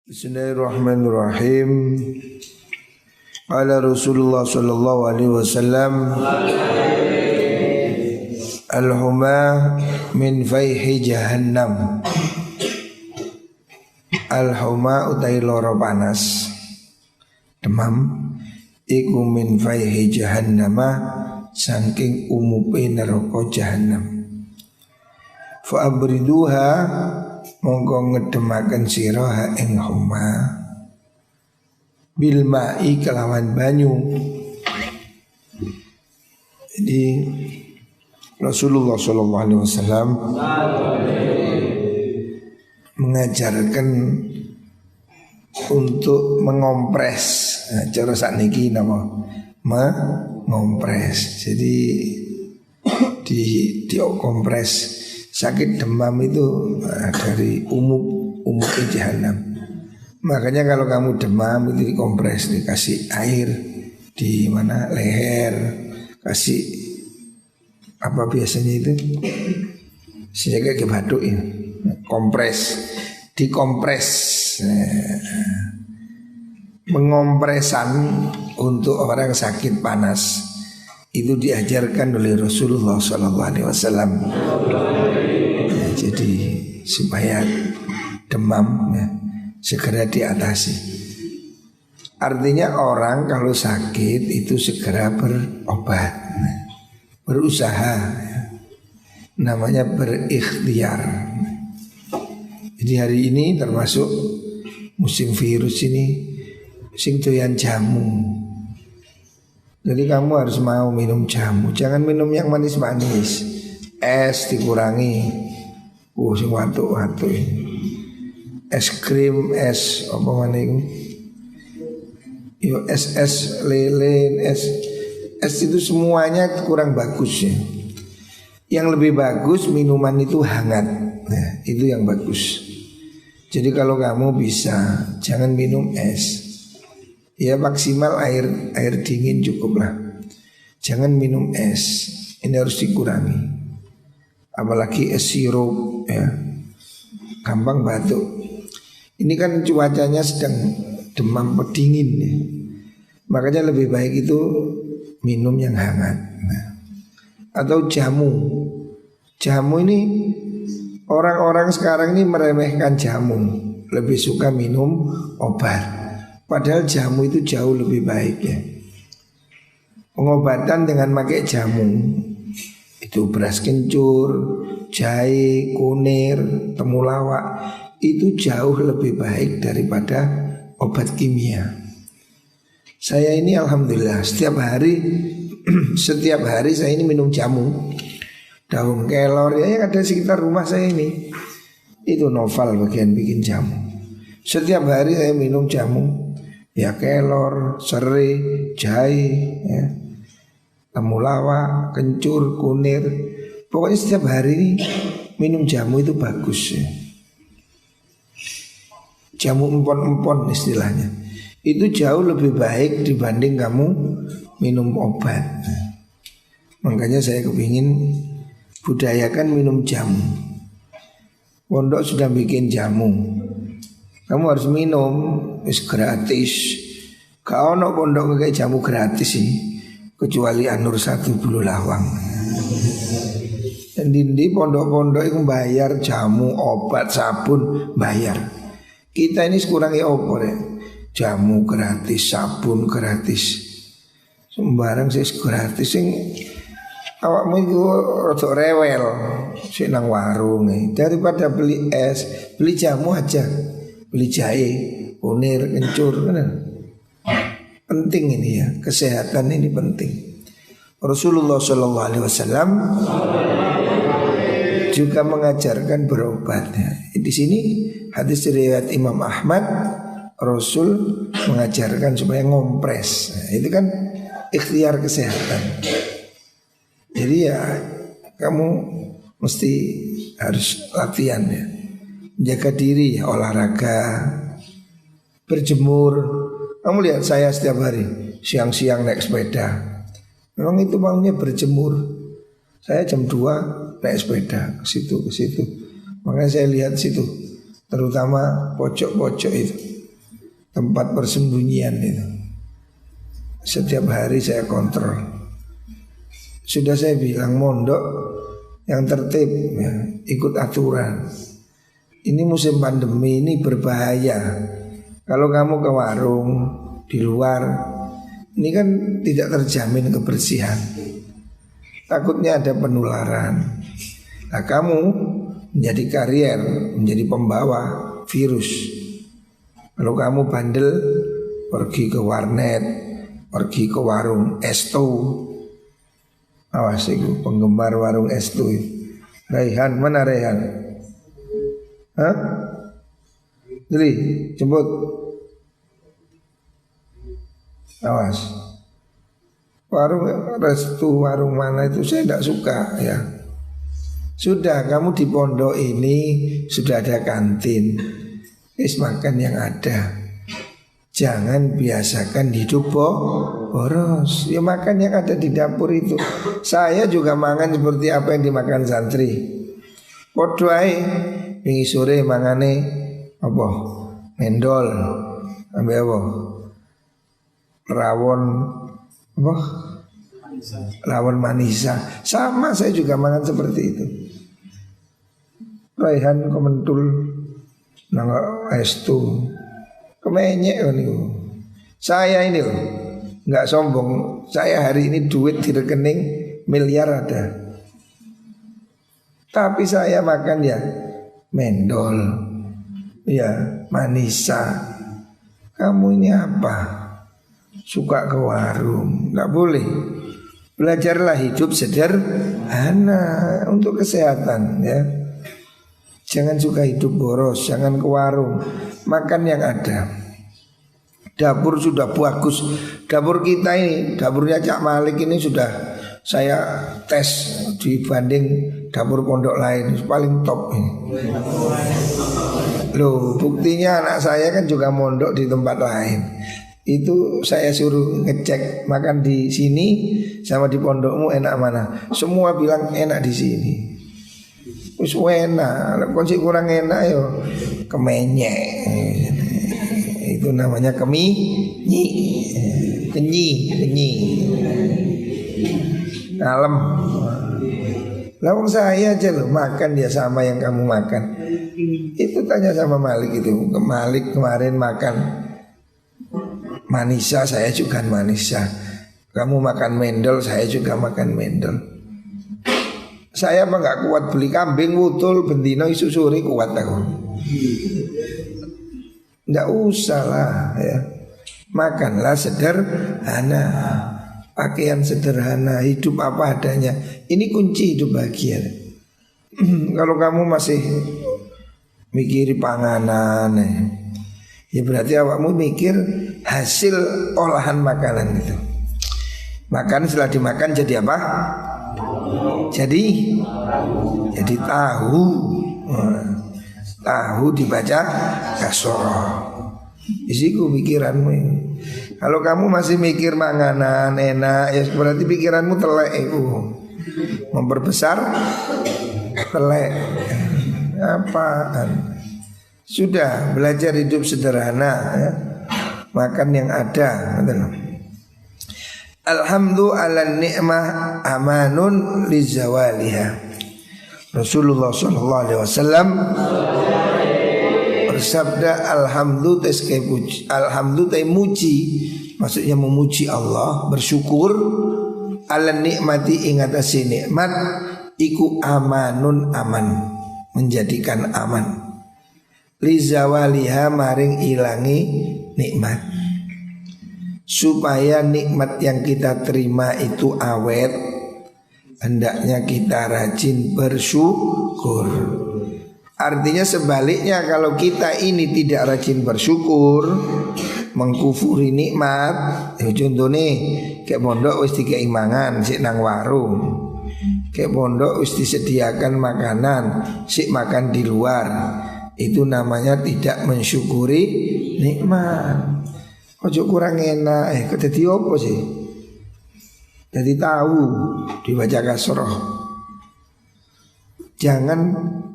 Bismillahirrahmanirrahim. Qala Rasulullah sallallahu alaihi wasallam, al-huma min fayhi jahannam. Al-huma utai loro panas, demam iku min fayhi jahannama, saking umupe neraka jahannam. Fa abriduha, mongko ngedemaken sira ing huma bil ma'i kelawan banyu. Jadi Rasulullah sallallahu alaihi wasallam mengajarkan untuk mengompres. Nah, cara sakniki nama mengompres. Jadi diompres. Sakit demam itu dari umum jahanam. Makanya kalau kamu demam itu dikompres, dikasih air di mana leher, kasih apa biasanya itu, sehingga kayak batuk ya, kompres, dikompres. Mengompresan untuk orang sakit panas itu diajarkan oleh Rasulullah SAW. Jadi supaya demam ya, segera diatasi. Artinya orang kalau sakit itu segera berobat, berusaha ya. Namanya berikhtiar. Jadi hari ini termasuk musim virus ini, sing doyan jamu. Jadi kamu harus mau minum jamu, jangan minum yang manis-manis. Es dikurangi. Sing watuk-watuk ini. Es krim, es apa mana itu? Yo es lele, es itu semuanya kurang bagus ya. Yang lebih bagus minuman itu hangat. Nah, itu yang bagus. Jadi kalau kamu bisa jangan minum es. Ya maksimal air dingin cukuplah. Jangan minum es. Ini harus dikurangi. Apalagi es sirup ya, gampang batuk. Ini kan cuacanya sedang demam dingin ya. Makanya lebih baik itu minum yang hangat. Nah, atau jamu. Jamu ini orang-orang sekarang ini meremehkan jamu, lebih suka minum obat. Padahal jamu itu jauh lebih baik ya. Pengobatan dengan pakai jamu itu beras kencur, jahe, kunir, temulawak itu jauh lebih baik daripada obat kimia. Saya ini alhamdulillah setiap hari saya ini minum jamu. Daun kelor ya yang ada sekitar rumah saya ini. Itu novel bagian bikin jamu. Setiap hari saya minum jamu. Ya kelor, serai, jahe, ya, temulawak, kencur, kunir. Pokoknya setiap hari ini minum jamu itu bagus ya. Jamu empon-empon istilahnya. Itu jauh lebih baik dibanding kamu minum obat. Makanya saya kepingin budayakan minum jamu. Pondok sudah bikin jamu. Kamu harus minum, is gratis. Kau no pondok kayak jamu gratis sih, kecuali Anur 1 Bulu Lawang. Dan di pondok-pondok itu bayar jamu, obat, sabun, bayar. Kita ini sekurangi opor ya. Jamu gratis, sabun gratis. Sembarang sih gratis sing awakmu itu rada rewel sing nang warung nih. Daripada beli es, beli jamu aja. Beli jahe, kunir, kencur kan? Penting ini ya, kesehatan ini penting. Rasulullah Shallallahu Alaihi Wasallam juga mengajarkan berobatnya. Di sini hadis riwayat Imam Ahmad, Rasul mengajarkan supaya ngompres. Nah, itu kan ikhtiar kesehatan. Jadi ya kamu mesti harus latihan ya. Jaga diri ya, olahraga, berjemur. Kamu lihat saya setiap hari siang-siang naik sepeda. Memang itu maunya berjemur. Saya jam 2 naik sepeda ke situ. Makanya saya lihat situ, terutama pojok-pojok itu. tempat persembunyian itu. Setiap hari saya kontrol. Sudah saya bilang mondok yang tertib ya, ikut aturan. Ini musim pandemi ini berbahaya. Kalau kamu ke warung di luar, ini kan tidak terjamin kebersihan. Takutnya ada penularan. Nah, kamu menjadi karier, menjadi pembawa virus. Kalau kamu bandel, pergi ke warnet, pergi ke warung Esto. Awas itu penggemar warung Esto. Raihan, mana Raihan? Hah? Jadi jemput. Awas. Warung Restu, warung mana itu saya tidak suka ya. Sudah kamu di pondok ini sudah ada kantin. Makan yang ada. Jangan biasakan hidup boros. Ya makan yang ada di dapur itu. Saya juga makan seperti apa yang dimakan santri. Podo ae wingi sore mangane apa? Mendol. Ambil apa? Rawon apa? Rawon manisa. Sama saya juga makan seperti itu. Raihan komentul nang Estu. Kemenyek niku. Saya ini loh enggak sombong. Saya hari ini duit di rekening miliar ada. Tapi saya makan ya mendol. Ya, manisa. Kamu ini apa? Suka ke warung. Enggak boleh. Belajarlah hidup sederhana untuk kesehatan ya. Jangan suka hidup boros, jangan ke warung. Makan yang ada. Dapur sudah bagus. Dapur kita ini, dapurnya Cak Malik ini sudah saya tes dibanding dapur pondok lain, paling top ini. Loh, buktinya anak saya kan juga mondok di tempat lain. Itu saya suruh ngecek makan di sini sama di pondokmu enak mana. Semua bilang enak di sini. Wis enak, kalau kurang enak yo kemenyek. Itu namanya kenyi. Kalem. Lawang saya aja loh makan dia sama yang kamu makan. Itu tanya sama Malik itu. Malik kemarin makan manisa, saya juga manisa. Kamu makan mendel, saya juga makan mendel. Saya mah gak kuat beli kambing wutul bendino isu suri kuat aku. Nggak usah lah ya. Makanlah sederhana, pakaian sederhana, hidup apa adanya. Ini kunci hidup bahagia. Kalau kamu masih mikiri panganan ya berarti awakmu mikir hasil olahan makanan itu. Makan setelah dimakan jadi apa? Jadi tahu. Tahu dibaca kasroh. Isiku pikiranmu ini. Kalau kamu masih mikir manganan enak, ya berarti pikiranmu telek itu. Memperbesar telek. Apaan? Sudah belajar hidup sederhana ya. Makan yang ada. Alhamdulillah ala ni'mah amanun lizawaliha. Rasulullah sallallahu alaihi wasallam bersabda alhamdulillah muji, maksudnya memuji Allah, bersyukur ala nikmati ing atase nikmat iku amanun aman, menjadikan aman. Lizawaliha maring ilangi nikmat. Supaya nikmat yang kita terima itu awet, hendaknya kita rajin bersyukur. Artinya sebaliknya, kalau kita ini tidak rajin bersyukur, mengkufuri nikmat, contohnya kayak pondok wis dikei mangan sik nang warung, kayak pondok wis disediakan makanan sik makan di luar, itu namanya tidak mensyukuri nikmat. Ojo kurang enak, kedadi apa sih? Jadi tahu dibaca kasroh. Jangan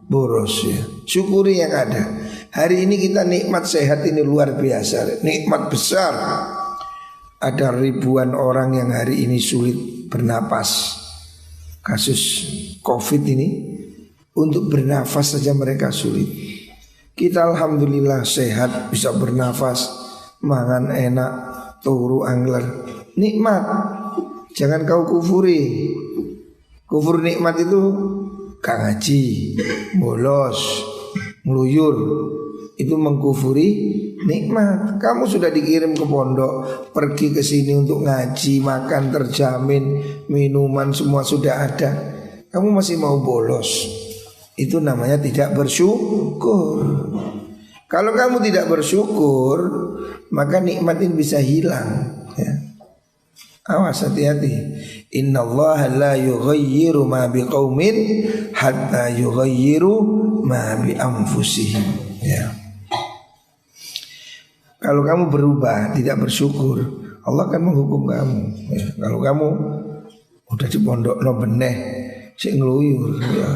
boros ya. Syukuri yang ada. Hari ini kita nikmat sehat ini luar biasa, nikmat besar. Ada ribuan orang yang hari ini sulit bernapas. Kasus COVID ini, untuk bernafas saja mereka sulit. Kita alhamdulillah sehat, bisa bernafas, mangan enak, turu angler, nikmat. Jangan kau kufuri. Kufur nikmat itu gak ngaji, bolos, ngeluyur, itu mengkufuri nikmat. Kamu sudah dikirim ke pondok, pergi ke sini untuk ngaji, makan terjamin, minuman semua sudah ada. Kamu masih mau bolos. Itu namanya tidak bersyukur. Kalau kamu tidak bersyukur, maka nikmat ini bisa hilang, ya. Awas, hati-hati. Innallaha la yughayyiru ma biqaumin hatta yughayyiru ma bi anfusihim, ya. Kalau kamu berubah, tidak bersyukur, Allah akan menghukum kamu, ya. Kalau kamu udah di pondok no beneh sik ngluyur, ya,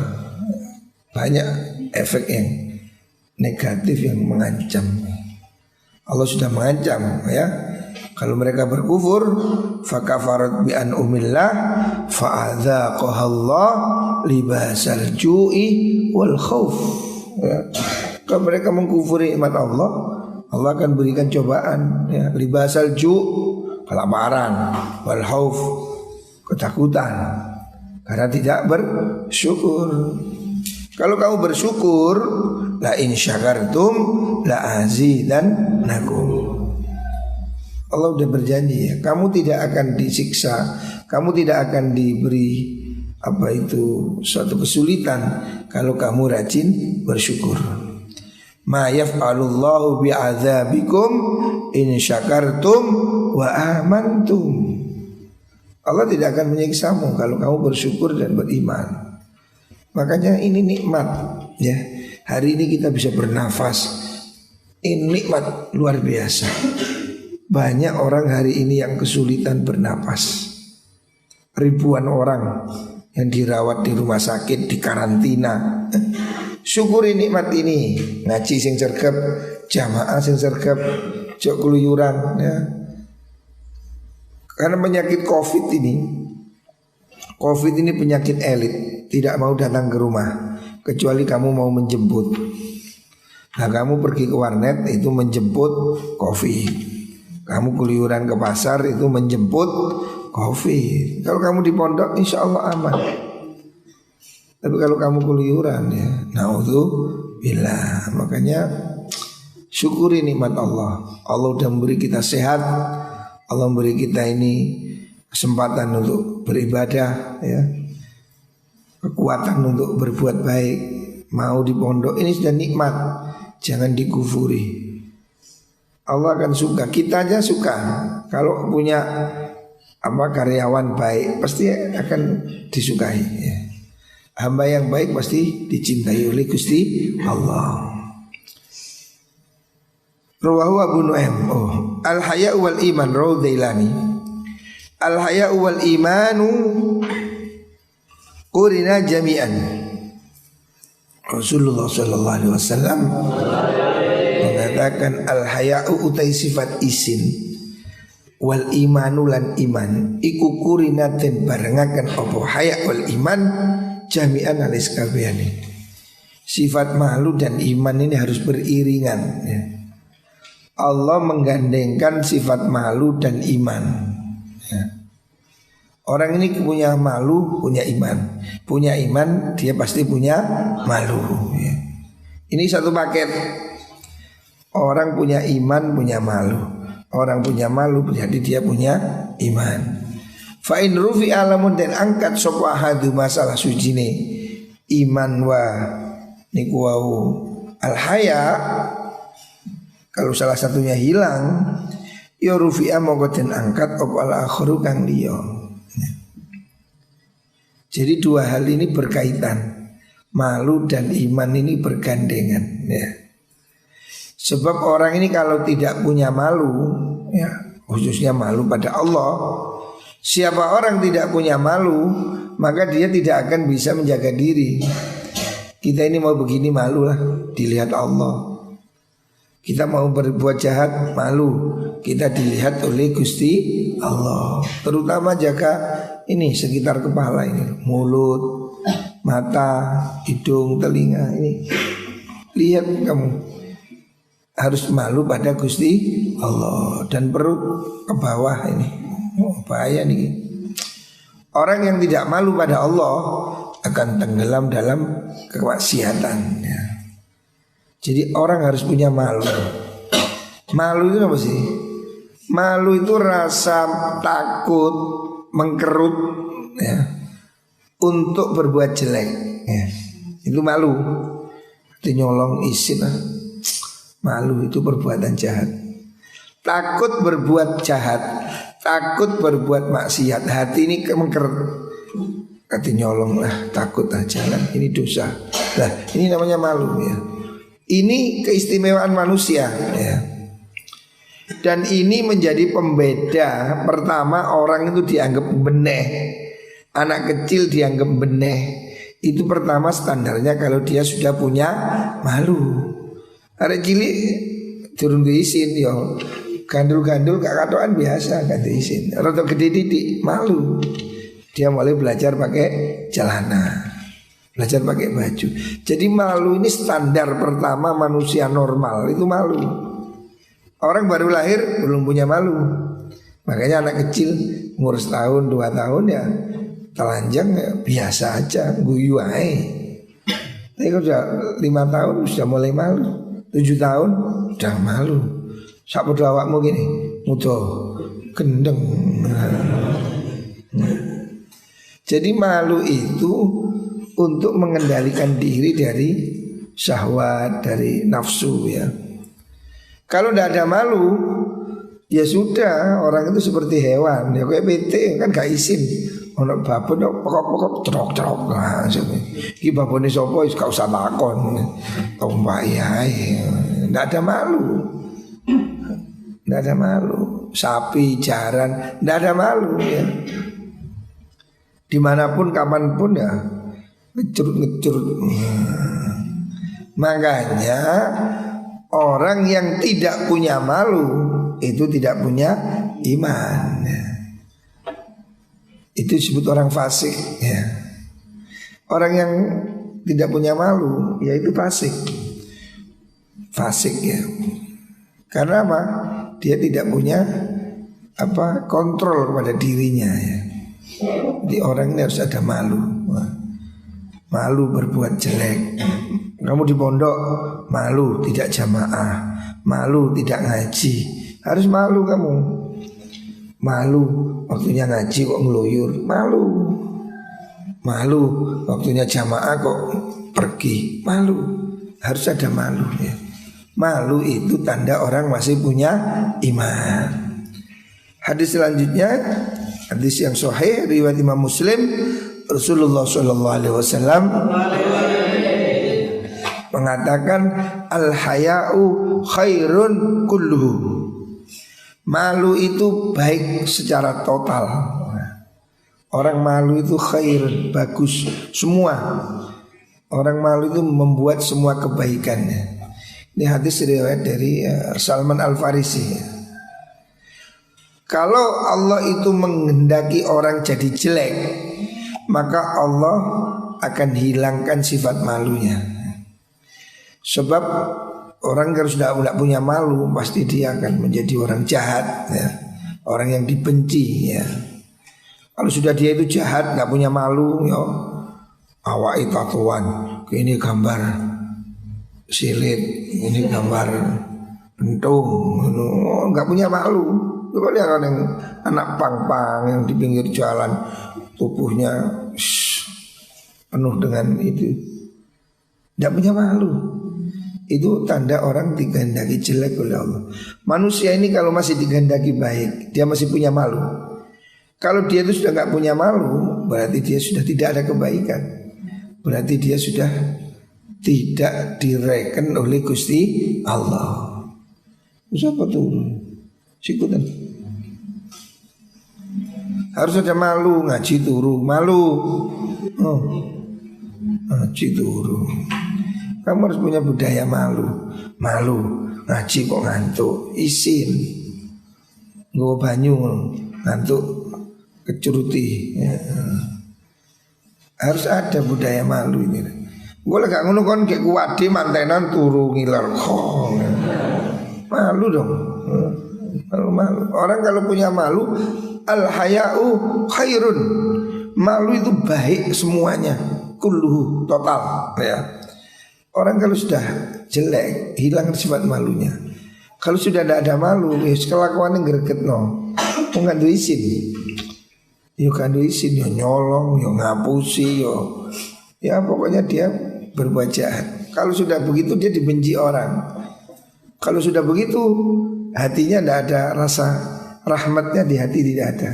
banyak efek yang negatif yang mengancam. Allah sudah mengancam, ya. Kalau mereka berkufur, fakafarat bi an umillah fa'adzaqaha Allah libasal ju'i wal khauf, ya. Kalau mereka mengkufuri nikmat Allah, Allah akan berikan cobaan, ya. Libasal ju', kelaparan, wal khauf, ketakutan, karena tidak bersyukur. Kalau kamu bersyukur, la in syakartum la azidannakum. Allah sudah berjanji, ya, kamu tidak akan disiksa, kamu tidak akan diberi suatu kesulitan kalau kamu rajin bersyukur. Ma yaf'alullahu bi'adzabikum in syakartum wa amantum. Allah tidak akan menyiksamu kalau kamu bersyukur dan beriman. Makanya ini nikmat, ya. Hari ini kita bisa bernafas. Ini nikmat luar biasa. Banyak orang hari ini yang kesulitan bernapas. Ribuan orang yang dirawat di rumah sakit, di karantina. Syukuri nikmat ini. Ngaji sing cerkep, jamaah sing cerkep, jok keluyuran, ya. Karena penyakit COVID ini penyakit elit, tidak mau datang ke rumah kecuali kamu mau menjemput. Nah, kamu pergi ke warnet itu menjemput COVID. Kamu keluyuran ke pasar itu menjemput COVID. Kalau kamu di pondok insya Allah aman. Tapi kalau kamu keluyuran, ya naudzubillah. Makanya syukuri nikmat Allah. Allah sudah memberi kita sehat. Allah memberi kita ini kesempatan untuk beribadah, ya. Kekuatan untuk berbuat baik. Mau di pondok ini sudah nikmat. Jangan dikufuri. Allah akan suka, kita aja suka. Kalau punya karyawan baik pasti akan disukai, ya. Hamba yang baik pasti dicintai oleh Gusti Allah. Rawahu Abu Nu'aim. Al-haya'u wal iman rawu Dailani. Al-haya'u wal imanu qurina jami'an. Rasulullah sallallahu alaihi wasallam mengatakan al-haya'u utai sifat isin wal imanu lan iman iku kurinaten barengaken apa haya' wal iman jami'an alis kabehane. Sifat malu dan iman ini harus beriringan, ya. Allah menggandengkan sifat malu dan iman, ya. Orang ini punya malu, punya iman. Punya iman, dia pasti punya malu, ya. Ini satu paket. Orang punya iman, punya malu. Orang punya malu, jadi dia punya iman. Fa in rufi alamun dan angkat sapa hadu masalah sujine iman wa niku wau al haya. Kalau salah satunya hilang, ya rufi'a mongko den angkat apa al akhiru kang liya. Jadi dua hal ini berkaitan. Malu dan iman ini bergandengan, ya. Sebab orang ini kalau tidak punya malu, ya, khususnya malu pada Allah. Siapa orang tidak punya malu, maka dia tidak akan bisa menjaga diri. Kita ini mau begini malu lah, dilihat Allah. Kita mau berbuat jahat, malu. Kita dilihat oleh Gusti Allah. Terutama jaga ini sekitar kepala ini, mulut, mata, hidung, telinga ini. Lihat kamu harus malu pada Gusti Allah. Dan perut ke bawah ini, bahaya nih. Orang yang tidak malu pada Allah akan tenggelam dalam kemaksiatan ya. Jadi orang harus punya malu. Malu itu apa sih? Malu itu rasa takut, mengkerut ya, untuk berbuat jelek ya. Itu malu. Itu nyolong isin lah. Malu itu perbuatan jahat. Takut berbuat jahat, takut berbuat maksiat. Hati ini mengkerut. Hati nyolong lah, takut lah jalan. Ini dosa. Nah ini namanya malu ya. Ini keistimewaan manusia ya. Dan ini menjadi pembeda. Pertama orang itu dianggap beneh. Anak kecil dianggap beneh. Itu pertama standarnya kalau dia sudah punya malu. Anak cilik turun diisin yo. Gandul-gandul gak katoan biasa gak diisin. Rotok gede didik malu. Dia mulai belajar pakai celana, belajar pakai baju. Jadi malu ini standar pertama manusia normal itu malu. Orang baru lahir belum punya malu. Makanya anak kecil umur setahun 2 tahun ya telanjang ya, biasa aja guyu aja. Tapi kalau sudah 5 tahun sudah mulai malu, 7 tahun sudah malu. Siapa doa awakmu gini, mudah gendeng. Jadi malu itu untuk mengendalikan diri dari syahwat, dari nafsu ya. Kalau tidak ada malu, ya sudah orang itu seperti hewan. Ya kayak PT kan gak izin. Ono babon pokok-pokok cerok-cerok lah. Iki babone sapa wis gak usah takon. Tompai ae. Tidak ada malu. Tidak ada malu. Sapi, jaran, tidak ada malu ya. Dimanapun kapanpun ya ngecurut. Makanya orang yang tidak punya malu itu tidak punya iman ya. Itu disebut orang fasik ya. Orang yang tidak punya malu ya itu fasik. Fasik ya. Karena apa? Dia tidak punya kontrol pada dirinya ya. Jadi orang ini harus ada malu. Malu berbuat jelek. Kamu di pondok malu tidak jamaah, malu tidak ngaji. Harus malu kamu. Malu waktunya ngaji kok ngeluyur, malu. Malu waktunya jamaah kok pergi, malu. Harus ada malu ya. Malu itu tanda orang masih punya iman. Hadis selanjutnya, hadis yang sahih riwayat Imam Muslim, Rasulullah sallallahu alaihi wasallam mengatakan al-haya'u khairun kulluhu. Malu itu baik secara total. Orang malu itu khair, bagus semua. Orang malu itu membuat semua kebaikannya. Ini hadis riwayat dari Salman Al-Farisi. Kalau Allah itu menghendaki orang jadi jelek, maka Allah akan hilangkan sifat malunya. Sebab orang yang sudah tidak punya malu, pasti dia akan menjadi orang jahat ya. Orang yang dibenci ya. Kalau sudah dia itu jahat, nggak punya malu ya. Awak tatuan, ini gambar silit, ini gambar bentung, nggak punya malu. Coba lihat orang yang anak pang-pang yang di pinggir jalan, tubuhnya penuh dengan itu, tidak punya malu. Itu tanda orang dikehendaki jelek oleh Allah. Manusia ini kalau masih dikehendaki baik, dia masih punya malu. Kalau dia itu sudah nggak punya malu, berarti dia sudah tidak ada kebaikan. Berarti dia sudah tidak direken oleh Gusti Allah. Siapa tuh? Sikutan. Harus ada malu, ngaji turu, malu. Ngaji turu. Kamu harus punya budaya malu. Malu ngaji kok ngantuk, isin. Nggo banyu ngantuk kecuruti. Ya. Harus ada budaya malu ini. Gue gak ngono kon kayak kuwade mantenan turu ngiler kong. Malu dong. Malu. Orang kalau punya malu, al haya'u khairun. Malu itu baik semuanya, kulluhu total ya. Orang kalau sudah jelek, hilang sifat malunya. Kalau sudah tidak ada malu, ya kelakuannya greget no. Enggak duwe isin. Yo kan duwe isin, yo nyolong, yo ngapusi, yo ya pokoknya dia berbuat jahat. Kalau sudah begitu dia dibenci orang. Kalau sudah begitu hatinya tidak ada rasa rahmatnya, di hati tidak ada.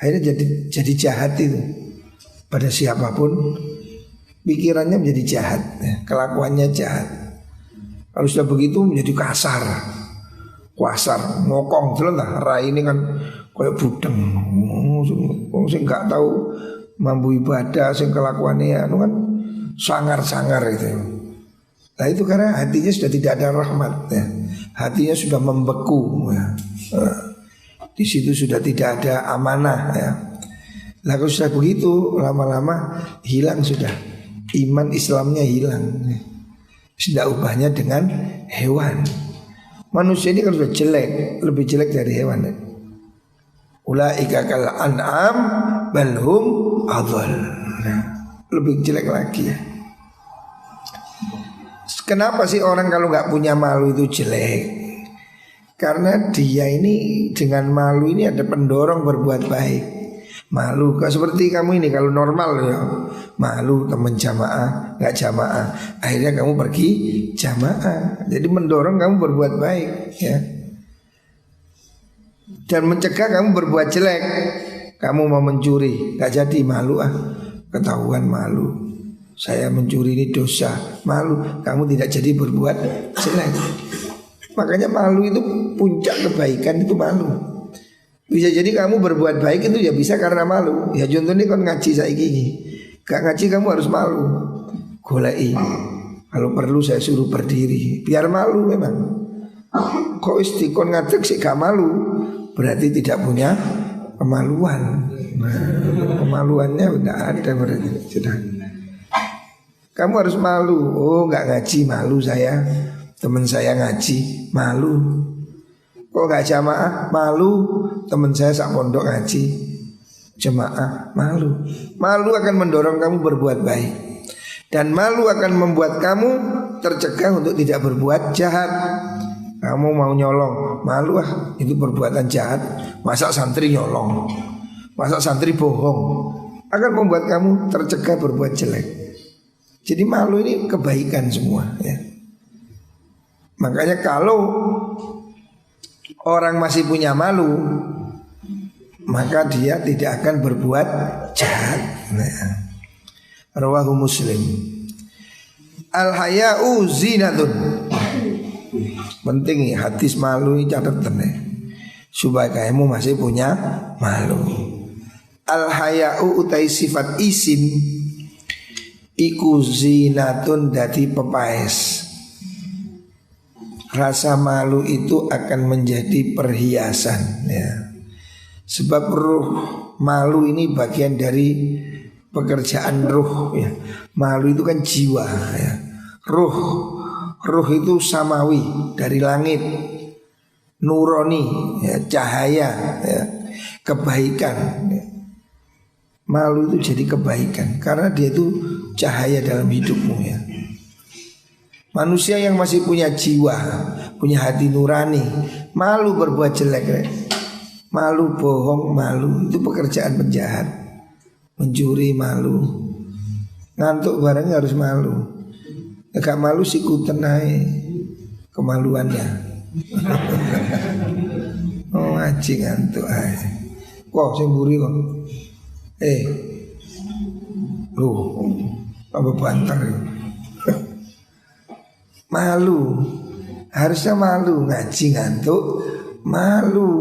Akhirnya jadi jahat itu pada siapapun. Pikirannya menjadi jahat, kelakuannya jahat. Kalau sudah begitu menjadi kasar, ngokong, jelas lah. Rai ini kan kayak budeng, sing nggak tahu mampu ibadah, sing kelakuannya ya, kan sangar itu. Nah itu karena hatinya sudah tidak ada rahmat, ya. Hatinya sudah membeku, ya. Di situ sudah tidak ada amanah, ya. Nah kalau sudah begitu lama-lama hilang sudah. Iman Islamnya hilang. Sudah ubahnya dengan hewan. Manusia ini kalau sudah jelek, lebih jelek dari hewan. Ulaika kal an'am balhum adhal. Nah, lebih jelek lagi. Kenapa sih orang kalau nggak punya malu itu jelek? Karena dia ini dengan malu ini ada pendorong berbuat baik. Malu, kalau seperti kamu ini kalau normal ya malu teman jamaah, nggak jamaah, akhirnya kamu pergi jamaah. Jadi mendorong kamu berbuat baik, ya. Dan mencegah kamu berbuat jelek. Kamu mau mencuri, nggak jadi, malu ketahuan malu. Saya mencuri ini dosa, malu. Kamu tidak jadi berbuat jelek. Makanya malu itu puncak kebaikan, itu malu. Bisa jadi kamu berbuat baik itu ya bisa karena malu. Ya contohnya kan ngaji saiki iki. Gak ngaji kamu harus malu. Golei. Kalau perlu saya suruh berdiri. Biar malu memang. Kok istikon ngadeg sih gak malu, berarti tidak punya kemaluan. Nah, kemaluannya udah ada berarti. Sudah. Kamu harus malu. Oh gak ngaji malu saya. Teman saya ngaji malu. Kok gak jamaah malu. Teman saya sak pondok ngaji jemaah malu. Malu akan mendorong kamu berbuat baik. Dan malu akan membuat kamu tercegah untuk tidak berbuat jahat. Kamu mau nyolong, malu itu perbuatan jahat. Masa santri nyolong, masa santri bohong, akan membuat kamu tercegah berbuat jelek. Jadi malu ini kebaikan semua, ya. Makanya kalau orang masih punya malu, maka dia tidak akan berbuat jahat. Nah, rawahu Muslim. Al-haya'u zinatun. Penting nih hadis malu ini catatan ya, supaya kamu masih punya malu. Al-haya'u utai sifat isim iku zinatun dadi pepaes. Rasa malu itu akan menjadi perhiasan, ya. Sebab ruh malu ini bagian dari pekerjaan ruh, ya. Malu itu kan jiwa, ya. Ruh itu samawi, dari langit, nuroni, ya, cahaya, ya, kebaikan, ya. Malu itu jadi kebaikan karena dia itu cahaya dalam hidupmu, ya. Manusia yang masih punya jiwa, punya hati nurani, malu berbuat jelek, ya. Malu bohong, malu itu pekerjaan penjahat. Mencuri malu, ngantuk barang harus malu. Gak malu sikutan ae kemaluannya. Oh ngaji ngantuk ae. Wah sing mburi kok. Apa banter. Malu. Harusnya malu, ngaji ngantuk malu.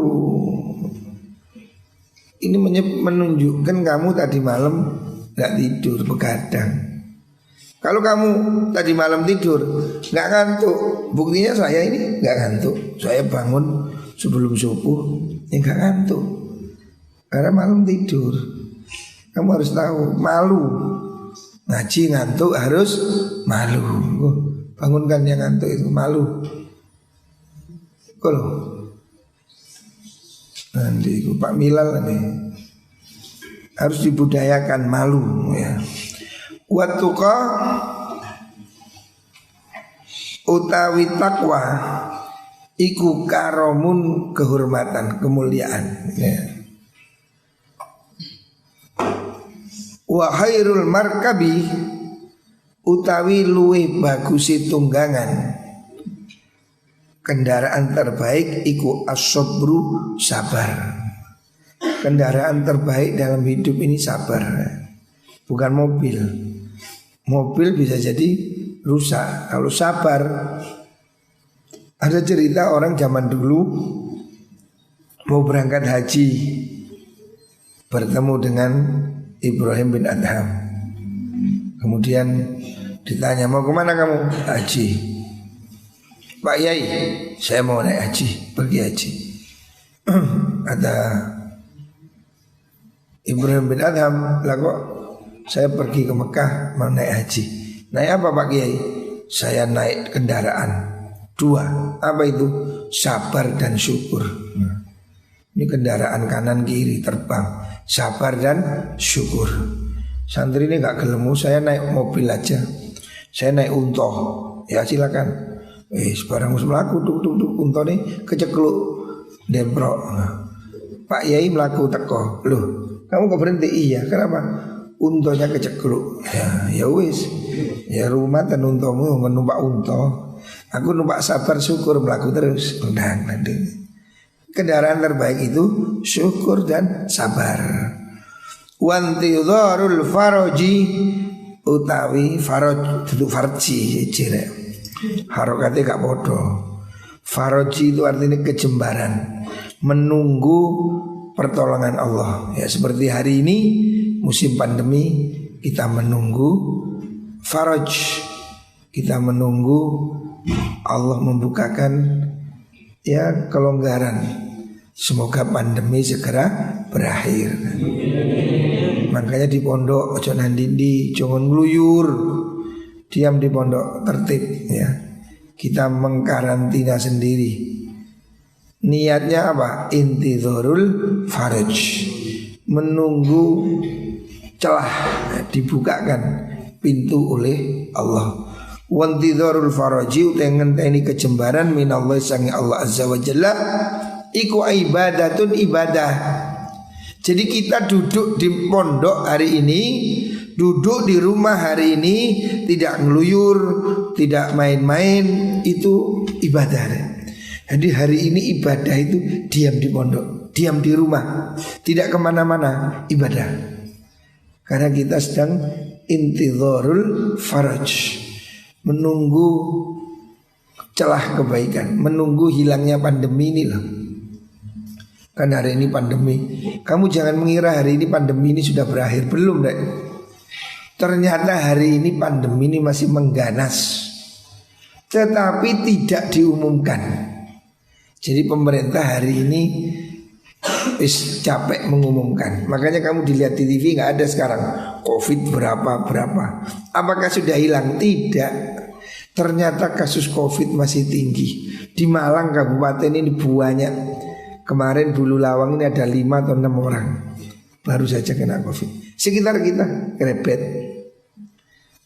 Ini menunjukkan kamu tadi malam gak tidur, begadang. Kalau kamu tadi malam tidur nggak ngantuk, buktinya saya ini nggak ngantuk. Saya bangun sebelum subuh, ya nggak ngantuk karena malam tidur. Kamu harus tahu malu. Ngaji ngantuk harus malu. Bangunkan yang ngantuk itu malu. Kalau nanti Pak Milal nih harus dibudayakan malu ya. Watuqa utawi takwa iku karomun kehormatan, kemuliaan ya. Wa khairul markabi utawi luwih bagusi tunggangan, kendaraan terbaik iku as-sabru, sabar. Kendaraan terbaik dalam hidup ini sabar, bukan mobil. Mobil bisa jadi rusak. Kalau sabar, ada cerita orang zaman dulu mau berangkat haji, bertemu dengan Ibrahim bin Adham. Kemudian ditanya, mau kemana kamu? Haji. Pak Yai, saya mau naik haji, pergi haji. Ada Ibrahim bin Adham, lah kok saya pergi ke Mekah mau naik haji. Naik apa Pak Kiai? Saya naik kendaraan 2. Apa itu? Sabar dan syukur. Ini kendaraan kanan kiri terbang, sabar dan syukur. Santri ini gak gelemu, saya naik mobil aja. Saya naik unta. Ya silakan. Sebarang melaku tuk unta nih kecekluk demprok. Pak Yai melaku teko. Loh, kamu kok berhenti? Iya, kenapa? Untonya kecekluk. Ya wis. Ya rumah dan untomu numpak unta. Aku numpak sabar syukur melaku terus. Udah nanti. Kendaraan terbaik itu syukur dan sabar. Wantidharul faraji utawi faraj itu farji jere. Harokatnya gak bodoh. Faraji itu artinya kejembaran, menunggu pertolongan Allah. Ya seperti hari ini musim pandemi, kita menunggu faraj, kita menunggu Allah membukakan ya kelonggaran. Semoga pandemi segera berakhir. Makanya di pondok ojo nandindi, jangan ngluyur. Diam di pondok, tertib ya. Kita mengkarantina sendiri. Niatnya apa? Intidharul faraj, menunggu celah dibukakan pintu oleh Allah. Wantidharul faraji ngenteni kejembaran minallah sangi Allah azza wa jalla iku ibadatun, ibadah. Jadi kita duduk di pondok hari ini, duduk di rumah hari ini, tidak ngeluyur, tidak main-main, itu ibadah. Jadi hari ini ibadah itu diam di pondok, diam di rumah, tidak kemana-mana, ibadah. Karena kita sedang intidharul faraj, menunggu celah kebaikan, menunggu hilangnya pandemi ini loh. Kan hari ini pandemi. Kamu jangan mengira hari ini pandemi ini sudah berakhir. Belum deh. Ternyata hari ini pandemi ini masih mengganas, tetapi tidak diumumkan. Jadi pemerintah hari ini capek mengumumkan. Makanya kamu dilihat di TV nggak ada sekarang COVID berapa. Apakah sudah hilang? Tidak. Ternyata kasus COVID masih tinggi. Di Malang kabupaten ini banyak. Kemarin Bulu Lawang ini ada 5 atau 6 orang baru saja kena COVID. Sekitar kita krebet.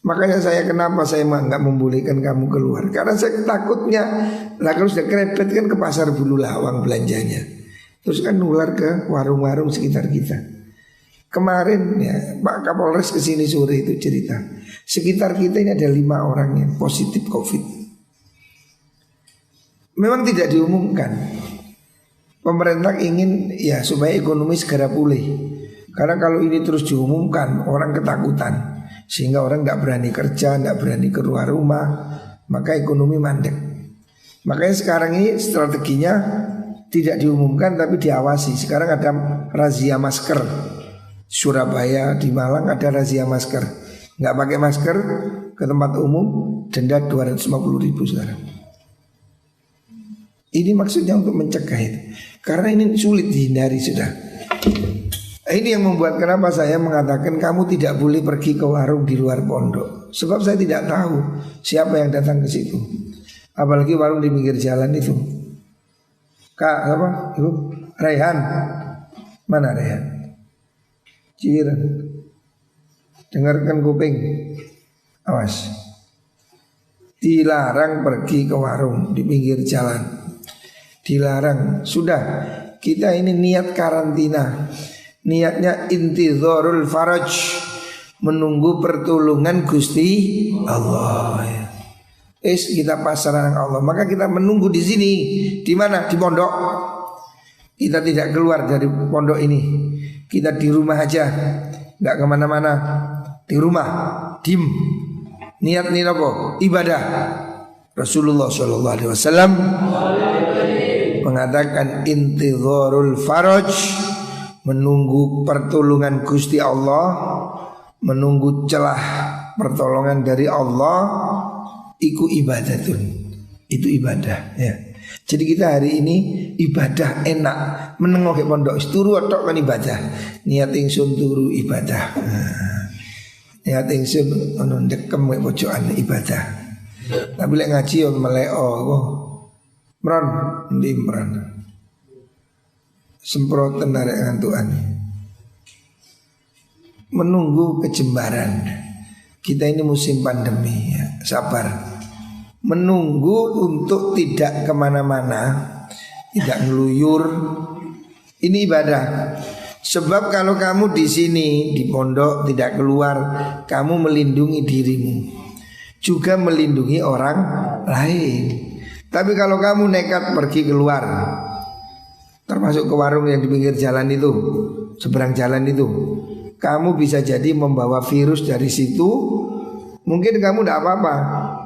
Makanya saya kenapa saya nggak membolehkan kamu keluar, karena saya takutnya lah kalau sudah krebet kan ke pasar Bulu Lawang belanjanya, terus kan nular ke warung-warung sekitar kita. Kemarin ya Pak Kapolres kesini sore itu cerita, sekitar kita ini ada 5 orang yang positif COVID. Memang tidak diumumkan. Pemerintah ingin ya supaya ekonomi segera pulih. Karena kalau ini terus diumumkan, orang ketakutan, sehingga orang nggak berani kerja, nggak berani keluar rumah, maka ekonomi mandek. Makanya sekarang ini strateginya tidak diumumkan tapi diawasi. Sekarang ada razia masker. Surabaya, di Malang ada razia masker. nggak pakai masker ke tempat umum denda 250.000 sekarang. Ini maksudnya untuk mencegah itu. Karena ini sulit dihindari sudah. Ini yang membuat kenapa saya mengatakan kamu tidak boleh pergi ke warung di luar pondok. Sebab saya tidak tahu siapa yang datang ke situ. Apalagi warung di pinggir jalan itu. Kak apa? Ibu Raihan. Mana Raihan? Ciren. Dengarkan kuping. Awas. Dilarang pergi ke warung di pinggir jalan. Dilarang. Sudah, kita ini niat karantina. Niatnya intizarul faraj, menunggu pertolongan Gusti Allah. Kita pasrah dengan Allah. Maka kita menunggu di sini. Di mana? Di pondok. Kita tidak keluar dari pondok ini. Kita di rumah aja, nggak kemana-mana. Di rumah, dim. Niat nih apa? Ibadah. Rasulullah SAW mengatakan intizarul faraj, menunggu pertolongan Gusti Allah, menunggu celah pertolongan dari Allah, iku ibadatun. Itu ibadah ya. Jadi kita hari ini ibadah enak, menengok ke pondok turu tok kan ibadah. Niat ingsun turu ibadah. Niat ingsun ono ndekem ke pojokan ibadah. Tapi lek ngaji yo meleo kok. Mron ndi mron. Semproten arek ngantukan. Menunggu kejembaran. Kita ini musim pandemi ya, sabar. Menunggu untuk tidak kemana-mana, tidak ngeluyur. Ini ibadah. Sebab kalau kamu di sini di pondok tidak keluar, kamu melindungi dirimu, juga melindungi orang lain. Tapi kalau kamu nekat pergi keluar, termasuk ke warung yang di pinggir jalan itu, seberang jalan itu, kamu bisa jadi membawa virus dari situ. Mungkin kamu tidak apa-apa,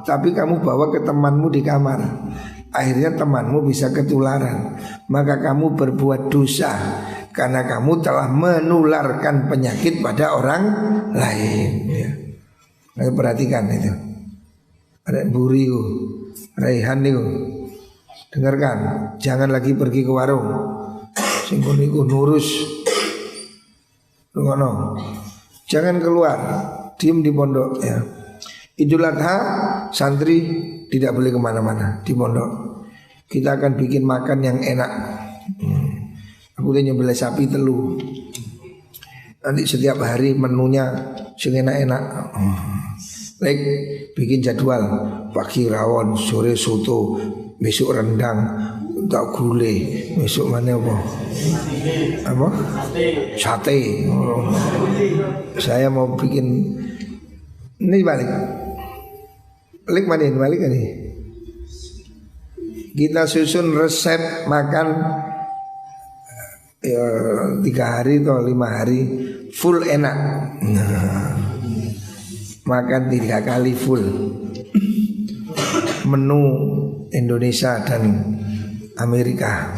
tapi kamu bawa ke temanmu di kamar. Akhirnya temanmu bisa ketularan. Maka kamu berbuat dosa, karena kamu telah menularkan penyakit pada orang lain ya. Ayo perhatikan itu. Ada buri, Raihan itu. Dengarkan, jangan lagi pergi ke warung. Singkun iku nurus. Rungono. Jangan keluar, diam di pondok ya. Idul Adha santri tidak boleh kemana-mana di pondok. Kita akan bikin makan yang enak. Aku udah nyembelih sapi telu. Nanti setiap hari menunya sing enak-enak. Like bikin jadwal, pagi rawon, sore soto, besok rendang, tak gulai, besok mana apa? Apa? Sate. Saya mau bikin ini balik. Balik mana ini? Balik ini. Kita susun resep makan ya 3 hari atau 5 hari full enak. Makan 3 kali full. Menu Indonesia dan Amerika.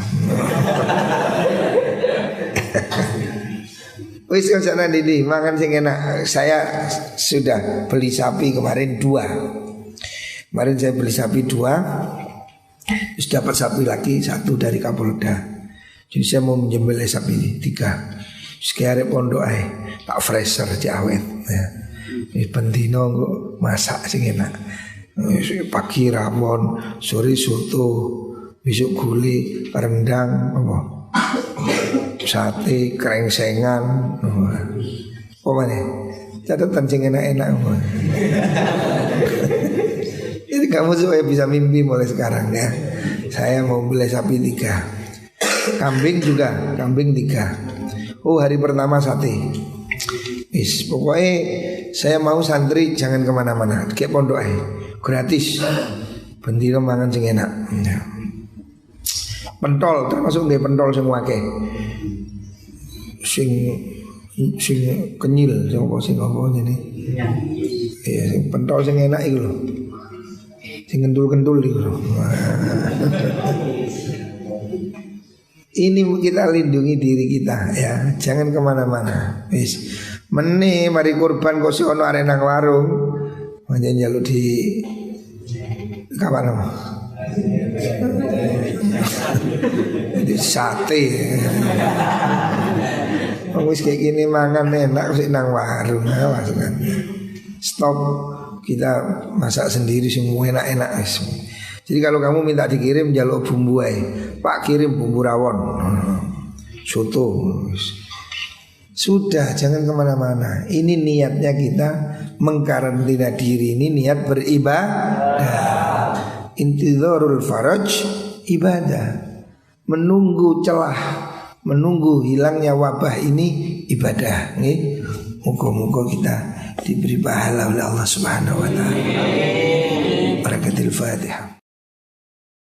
Wis sana Didi makan sing enak. Saya sudah beli sapi kemarin 2. Kemarin saya beli sapi 2. Terus dapat sapi lagi 1 dari Kapolda. Jadi saya mau menyembelih sapi ini 3. Sekarang pondok tak freezer awet ya. Ini pendino kok masak sing enak. Pagi rawon, sore soto, besok gulai, rendang, apa? Sate, krengsengan. Apa mana? Catatan sing enak-enak. Ini kamu supaya bisa mimpi mulai sekarang ya. Saya mau beli sapi 3. Kambing juga, kambing 3. Oh hari pertama sate. Pokoknya saya mau santri jangan kemana-mana, kayak pondok gratis. Bendino mangan sing enak. Pentol termasuk nggih pentol sing akeh. Sing kenyil sing apa jene. Iya sing pentol sing enak iku lho. Sing kentul-kentul iku lho. Ini kita lindungi diri kita ya, jangan kemana-mana. Meni mari kurban kok ono arek nang warung. Manjen njaluk di kapan apa? Di sate. Wis kayak gini mangan enak sih nang warung. Awas kan. Stop, kita masak sendiri semua enak-enak. Jadi kalau kamu minta dikirim njaluk bumbu ae. Pak kirim bumbu rawon. Soto. Sudah, jangan kemana-mana. Ini niatnya kita mengkarantina diri, ini niat beribadah. Intidharul faraj ibadah. Menunggu celah, menunggu hilangnya wabah ini ibadah. Moga-moga kita diberi pahala oleh Allah Subhanahu wa taala. Barakatul Fatihah.